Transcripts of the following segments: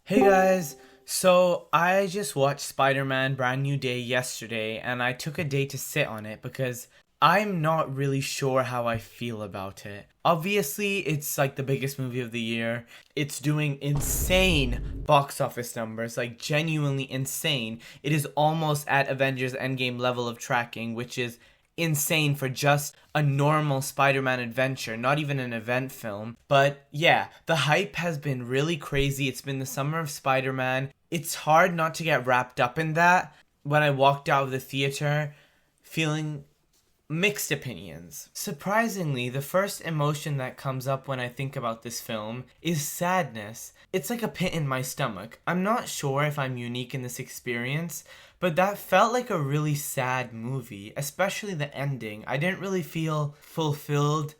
Hey guys, so I just watched Spider-Man Brand New Day yesterday and I took a day to sit on it because I'm not really sure how I feel about it. Obviously, it's like the biggest movie of the year. It's doing insane box office numbers, like genuinely insane. It is almost at Avengers Endgame level of tracking, which is insane for just a normal Spider-Man adventure, not even an event film. But yeah, the hype has been really crazy. It's been the summer of Spider-Man. It's hard not to get wrapped up in that. When I walked out of the theater feeling mixed opinions. Surprisingly, the first emotion that comes up when I think about this film is sadness. It's like a pit in my stomach. I'm not sure if I'm unique in this experience, but that felt like a really sad movie, especially the ending. I didn't really feel fulfilled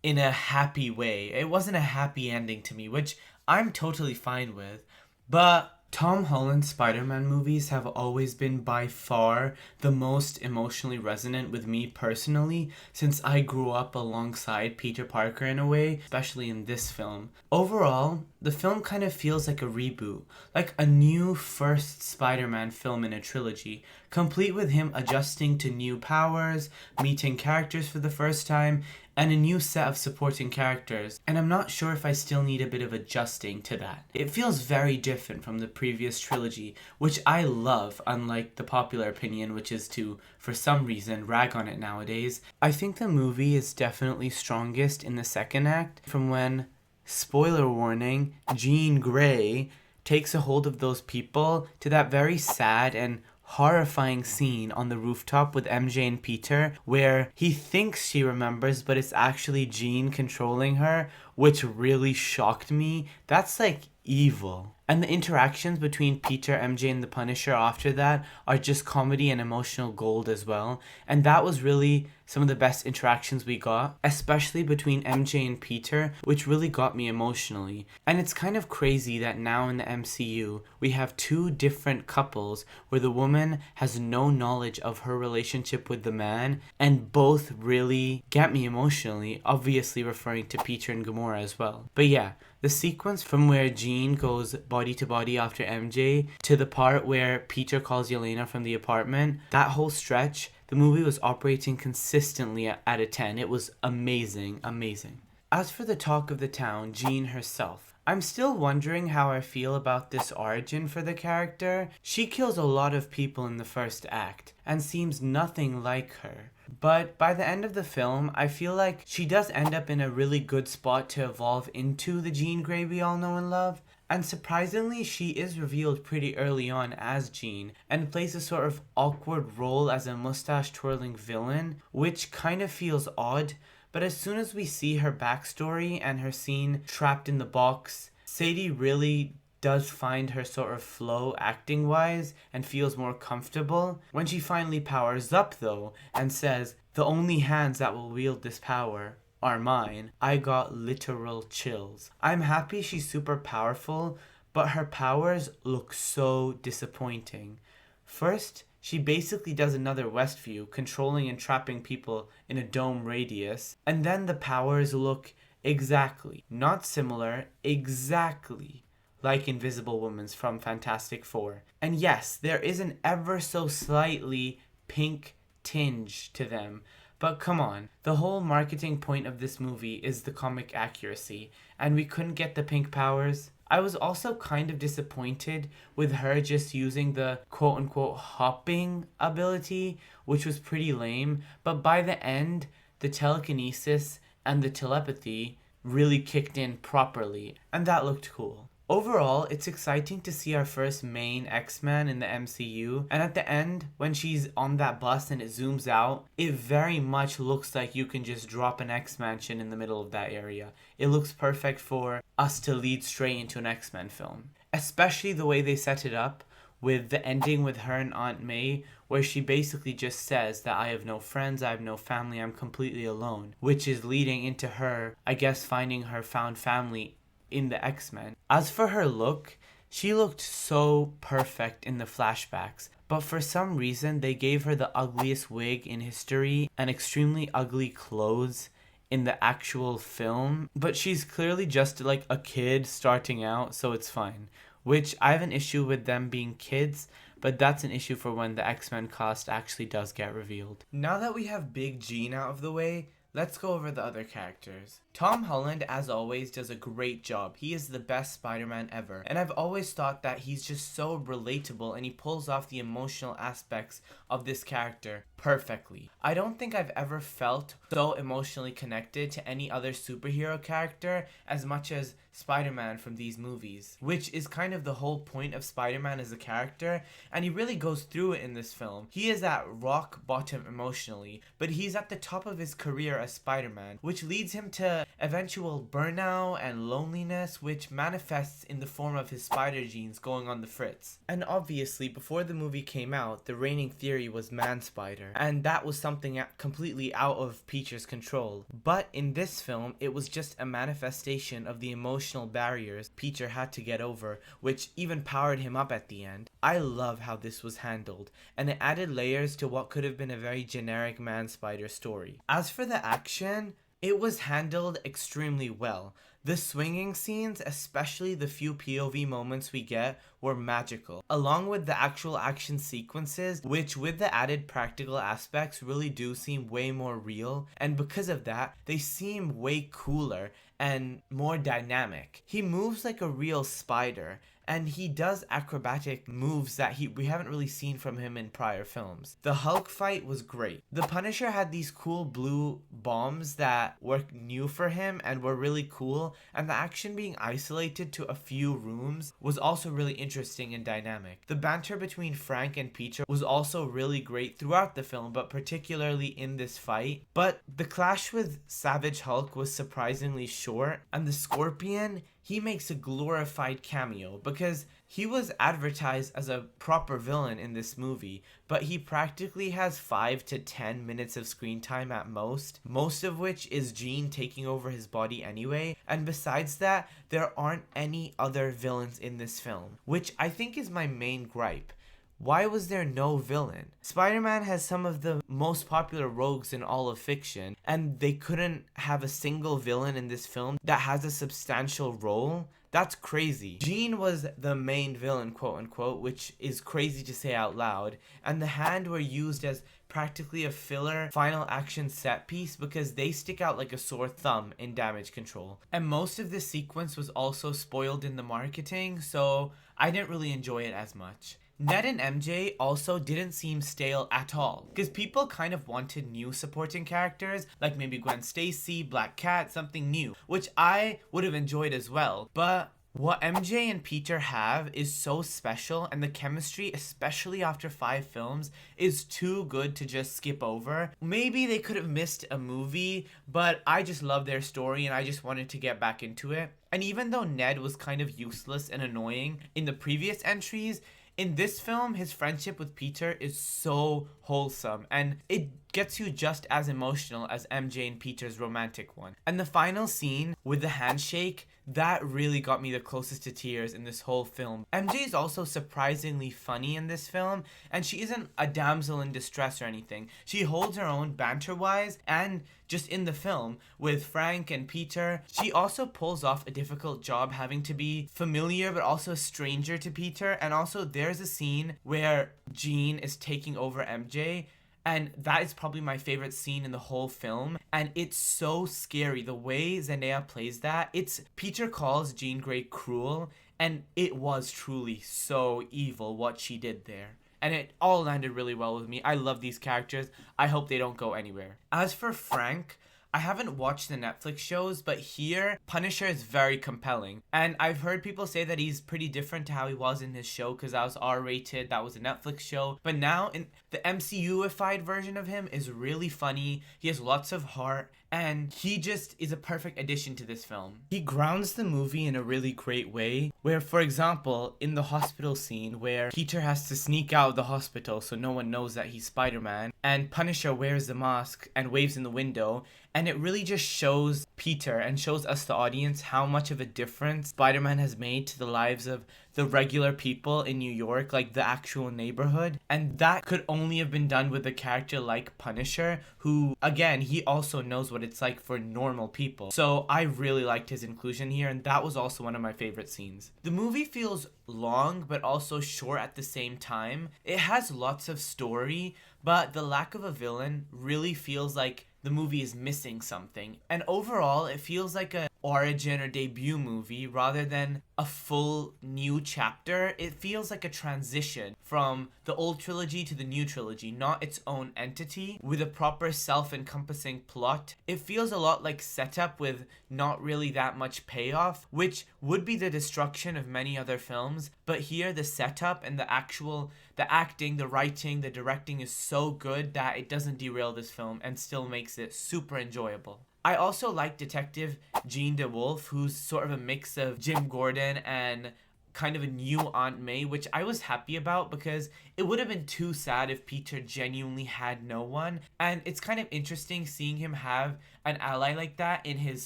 in a happy way. It wasn't a happy ending to me, which I'm totally fine with. But Tom Holland's Spider-Man movies have always been by far the most emotionally resonant with me personally since I grew up alongside Peter Parker in a way, especially in this film. Overall, the film kind of feels like a reboot, like a new first Spider-Man film in a trilogy, complete with him adjusting to new powers, meeting characters for the first time, and a new set of supporting characters, and I'm not sure if I still need a bit of adjusting to that. It feels very different from the previous trilogy, which I love, unlike the popular opinion, which is to, for some reason, rag on it nowadays. I think the movie is definitely strongest in the second act, from when, spoiler warning, Jean Grey takes a hold of those people to that very sad and horrifying scene on the rooftop with MJ and Peter where he thinks she remembers but it's actually Jean controlling her, which really shocked me. That's like evil. And the interactions between Peter, MJ, and the Punisher after that are just comedy and emotional gold as well. And that was really some of the best interactions we got, especially between MJ and Peter, which really got me emotionally. And it's kind of crazy that now in the MCU, we have two different couples where the woman has no knowledge of her relationship with the man, and both really get me emotionally, obviously referring to Peter and Gamora as well. But yeah, the sequence from where Jean goes body to body after MJ to the part where Peter calls Yelena from the apartment, that whole stretch, the movie was operating consistently at a 10. It was amazing, amazing. As for the talk of the town, Jean herself, I'm still wondering how I feel about this origin for the character. She kills a lot of people in the first act and seems nothing like her. But by the end of the film, I feel like she does end up in a really good spot to evolve into the Jean Grey we all know and love. And surprisingly, she is revealed pretty early on as Jean and plays a sort of awkward role as a mustache twirling villain, which kind of feels odd. But as soon as we see her backstory and her scene trapped in the box, Sadie really does find her sort of flow acting wise and feels more comfortable. When she finally powers up though and says, "The only hands that will wield this power are mine," I got literal chills. I'm happy she's super powerful, but her powers look so disappointing. First, she basically does another Westview, controlling and trapping people in a dome radius, and then the powers look exactly, not similar, exactly like Invisible Woman's from Fantastic Four. And yes, there is an ever so slightly pink tinge to them, but come on, the whole marketing point of this movie is the comic accuracy, and we couldn't get the pink powers. I was also kind of disappointed with her just using the quote unquote hopping ability, which was pretty lame, but by the end, the telekinesis and the telepathy really kicked in properly, and that looked cool. Overall, it's exciting to see our first main X-Men in the MCU, and at the end, when she's on that bus and it zooms out, it very much looks like you can just drop an X-Mansion in the middle of that area. It looks perfect for us to lead straight into an X-Men film. Especially the way they set it up, with the ending with her and Aunt May, where she basically just says that I have no friends, I have no family, I'm completely alone, which is leading into her, I guess, finding her found family in the X-Men. As for her look, she looked so perfect in the flashbacks, but for some reason they gave her the ugliest wig in history and extremely ugly clothes in the actual film, but she's clearly just like a kid starting out, so it's fine. which I have an issue with them being kids, but that's an issue for when the X-Men cast actually does get revealed. Now that we have Big Gene out of the way, let's go over the other characters. Tom Holland, as always, does a great job. He is the best Spider-Man ever. And I've always thought that he's just so relatable and he pulls off the emotional aspects of this character perfectly. I don't think I've ever felt so emotionally connected to any other superhero character as much as Spider-Man from these movies, which is kind of the whole point of Spider-Man as a character, and he really goes through it in this film. He is at rock bottom emotionally, but he's at the top of his career as Spider-Man, which leads him to eventual burnout and loneliness, which manifests in the form of his spider genes going on the fritz. And obviously, before the movie came out, the reigning theory was man-spider, and that was something completely out of Peter's control. But in this film, it was just a manifestation of the emotional barriers Peter had to get over, which even powered him up at the end. I love how this was handled, and it added layers to what could have been a very generic man-spider story. As for the action, it was handled extremely well. The swinging scenes, especially the few POV moments we get, were magical, along with the actual action sequences, which with the added practical aspects really do seem way more real, and because of that, they seem way cooler and more dynamic. He moves like a real spider, and he does acrobatic moves that we haven't really seen from him in prior films. The Hulk fight was great. The Punisher had these cool blue bombs that were new for him and were really cool, and the action being isolated to a few rooms was also really interesting and dynamic. The banter between Frank and Peter was also really great throughout the film, but particularly in this fight. But the clash with Savage Hulk was surprisingly short, and the Scorpion, he makes a glorified cameo because he was advertised as a proper villain in this movie, but he practically has 5 to 10 minutes of screen time at most of which is Jean taking over his body anyway, and besides that, there aren't any other villains in this film, which I think is my main gripe. Why was there no villain? Spider-Man has some of the most popular rogues in all of fiction, and they couldn't have a single villain in this film that has a substantial role? That's crazy. Jean was the main villain, quote unquote, which is crazy to say out loud, and the Hand were used as practically a filler final action set piece because they stick out like a sore thumb in damage control. And most of this sequence was also spoiled in the marketing, so I didn't really enjoy it as much. Ned and MJ also didn't seem stale at all, because people kind of wanted new supporting characters, like maybe Gwen Stacy, Black Cat, something new, which I would have enjoyed as well. But what MJ and Peter have is so special, and the chemistry, especially after 5 films, is too good to just skip over. Maybe they could have missed a movie, but I just love their story and I just wanted to get back into it. And even though Ned was kind of useless and annoying in the previous entries, in this film, his friendship with Peter is so wholesome, and it gets you just as emotional as MJ and Peter's romantic one. And the final scene with the handshake, that really got me the closest to tears in this whole film. MJ is also surprisingly funny in this film, and she isn't a damsel in distress or anything. She holds her own banter-wise, and just in the film with Frank and Peter, she also pulls off a difficult job having to be familiar but also a stranger to Peter. And also there's a scene where Jean is taking over MJ, and that is probably my favorite scene in the whole film. And it's so scary. The way Zendaya plays that, Peter calls Jean Grey cruel, and it was truly so evil what she did there. And it all landed really well with me. I love these characters. I hope they don't go anywhere. As for Frank, I haven't watched the Netflix shows, but here, Punisher is very compelling. And I've heard people say that he's pretty different to how he was in his show, because that was R-rated, that was a Netflix show. But now, in the MCU-ified version of him is really funny, he has lots of heart, and he just is a perfect addition to this film. He grounds the movie in a really great way, where, for example, in the hospital scene where Peter has to sneak out of the hospital so no one knows that he's Spider-Man, and Punisher wears the mask and waves in the window, and it really just shows Peter and shows us, the audience, how much of a difference Spider-Man has made to the lives of the regular people in New York, like the actual neighborhood. And that could only have been done with a character like Punisher, who, again, he also knows what it's like for normal people. So I really liked his inclusion here, and that was also one of my favorite scenes. The movie feels long, but also short at the same time. It has lots of story, but the lack of a villain really feels like the movie is missing something. And overall, it feels like a origin or debut movie rather than a full new chapter. It feels like a transition from the old trilogy to the new trilogy, not its own entity with a proper self-encompassing plot. It feels a lot like setup with not really that much payoff, which would be the destruction of many other films. But here the setup and the acting, the writing, the directing is so good that it doesn't derail this film and still makes it super enjoyable. I also like Detective Jean DeWolf, who's sort of a mix of Jim Gordon and kind of a new Aunt May, which I was happy about because it would have been too sad if Peter genuinely had no one. And it's kind of interesting seeing him have an ally like that in his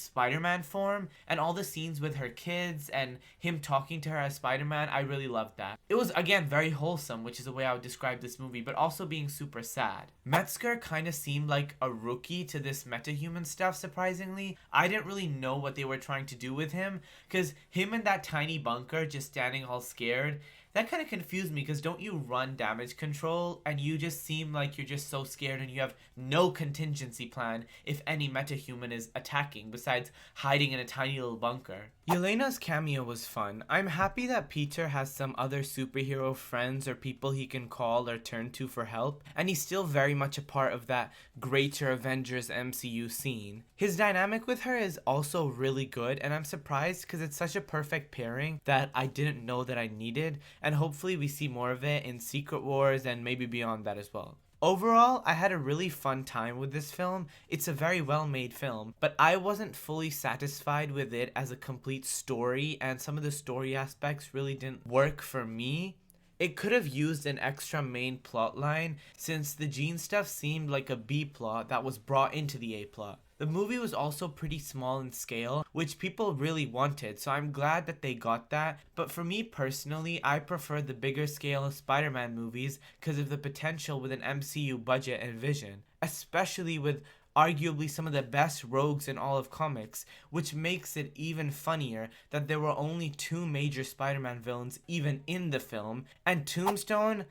Spider-Man form, and all the scenes with her kids and him talking to her as Spider-Man. I really loved that. It was, again, very wholesome, which is the way I would describe this movie, but also being super sad. Metzger kind of seemed like a rookie to this metahuman stuff, surprisingly. I didn't really know what they were trying to do with him, because him in that tiny bunker just standing all scared, that kind of confused me, because don't you run damage control and you just seem like you're just so scared and you have no contingency plan if any metahuman is attacking besides hiding in a tiny little bunker. Yelena's cameo was fun. I'm happy that Peter has some other superhero friends or people he can call or turn to for help, and he's still very much a part of that greater Avengers MCU scene. His dynamic with her is also really good, and I'm surprised because it's such a perfect pairing that I didn't know that I needed, and hopefully we see more of it in Secret Wars and maybe beyond that as well. Overall, I had a really fun time with this film. It's a very well made film, but I wasn't fully satisfied with it as a complete story, and some of the story aspects really didn't work for me. It could have used an extra main plot line, since the Jean stuff seemed like a B plot that was brought into the A plot. The movie was also pretty small in scale, which people really wanted, so I'm glad that they got that. But for me personally, I prefer the bigger scale of Spider-Man movies because of the potential with an MCU budget and vision, especially with arguably some of the best rogues in all of comics, which makes it even funnier that there were only two major Spider-Man villains even in the film, and Tombstone,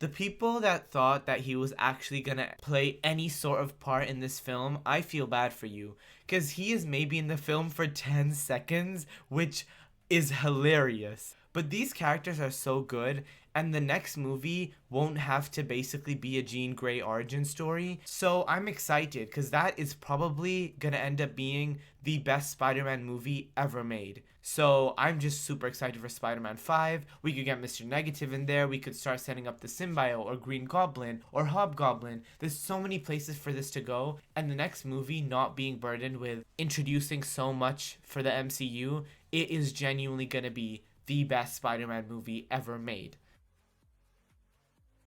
the people that thought that he was actually gonna play any sort of part in this film, I feel bad for you. Because he is maybe in the film for 10 seconds, which is hilarious. But these characters are so good, and the next movie won't have to basically be a Jean Grey origin story. So I'm excited, because that is probably gonna end up being the best Spider-Man movie ever made. So I'm just super excited for Spider-Man 5. We could get Mr. Negative in there. We could start setting up the Symbiote or Green Goblin or Hobgoblin. There's so many places for this to go. And the next movie not being burdened with introducing so much for the MCU, it is genuinely going to be the best Spider-Man movie ever made.